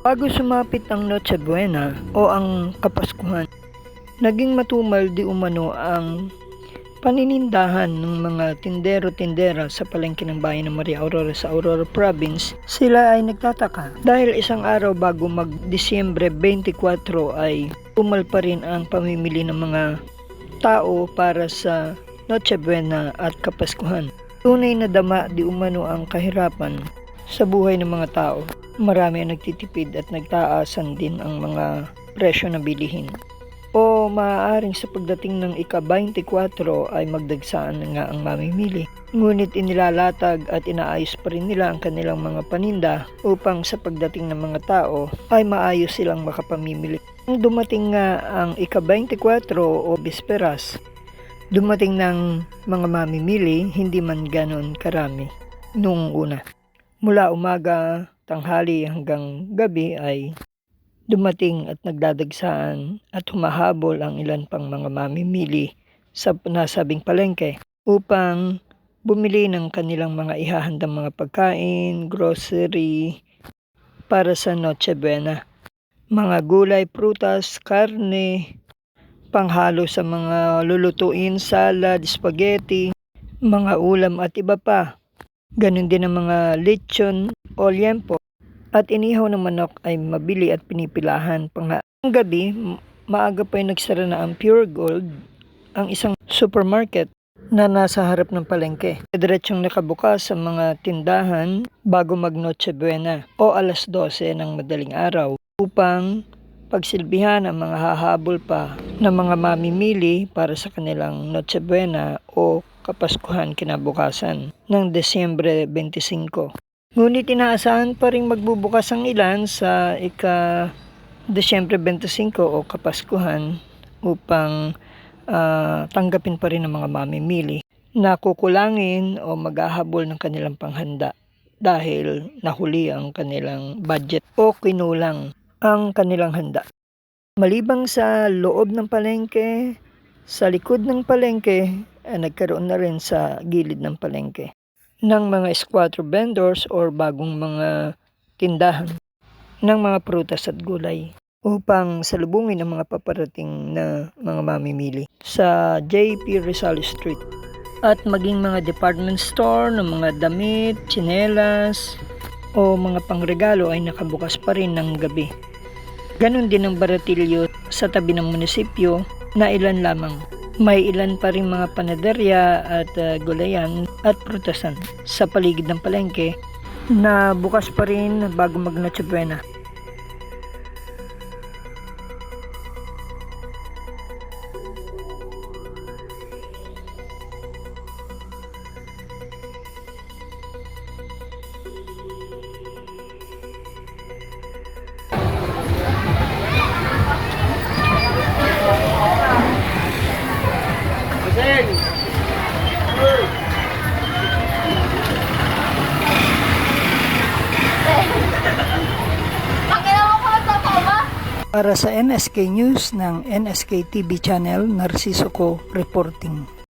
Bago sumapit ang Noche Buena o ang Kapaskuhan, naging matumal di umano ang paninindahan ng mga tindero-tindera sa palengke ng bayan ng Maria Aurora sa Aurora Province. Sila ay nagtataka dahil isang araw bago mag-Disyembre 24 ay tumal pa rin ang pamimili ng mga tao para sa Noche Buena at Kapaskuhan. Tunay na dama di umano ang kahirapan sa buhay ng mga tao. Marami ang nagtitipid at nagtaasan din ang mga presyo na bilihin. O maaaring sa pagdating ng ika-24 ay magdagsaan na nga ang mamimili. Ngunit inilalatag at inaayos pa rin nila ang kanilang mga paninda upang sa pagdating ng mga tao ay maayos silang makapamimili. Nung dumating nga ang ika-24 o bisperas, dumating ng mga mamimili, hindi man ganon karami nung una. Mula umaga, tanghali hanggang gabi ay dumating at nagdadagsaan at humahabol ang ilan pang mga mamimili sa nasabing palengke upang bumili ng kanilang mga ihahandang mga pagkain, grocery para sa Noche Buena. Mga gulay, prutas, karne, panghalo sa mga lulutuin, salad, spaghetti, mga ulam at iba pa. Ganon din ang mga lechon o liempo at inihaw ng manok ay mabili at pinipilahan pa nga. Ang gabi, maaga pa yung nagsara na ang Pure Gold, ang isang supermarket na nasa harap ng palengke. Diretsong nakabukas sa mga tindahan bago mag Noche Buena o alas 12 ng madaling araw upang pagsilbihan ang mga hahabol pa ng mga mamimili para sa kanilang Noche Buena o Kapaskuhan kinabukasan ng Disyembre 25. Ngunit inaasahan pa rin magbubukas ang ilan sa ika-Disyembre 25 o Kapaskuhan upang tanggapin pa rin ng mga mamimili na kukulangin o maghahabol ng kanilang panghanda dahil nahuli ang kanilang budget o kinulang ang kanilang handa. Malibang sa loob ng palengke, sa likod ng palengke, nagkaroon na rin sa gilid ng palengke ng mga squatter vendors or bagong mga tindahan ng mga prutas at gulay upang salubungin ang mga paparating na mga mamimili sa JP Rizal Street at maging mga department store ng mga damit, tsinelas o mga pangregalo ay nakabukas pa rin ng gabi. Ganon din ang baratilyo sa tabi ng munisipyo na ilan lamang. May ilan pa rin mga panaderya at gulayan at prutasan sa paligid ng palengke na bukas pa rin bago mag Noche Buena. Para sa NSK News ng NSK TV Channel, Narciso Co reporting.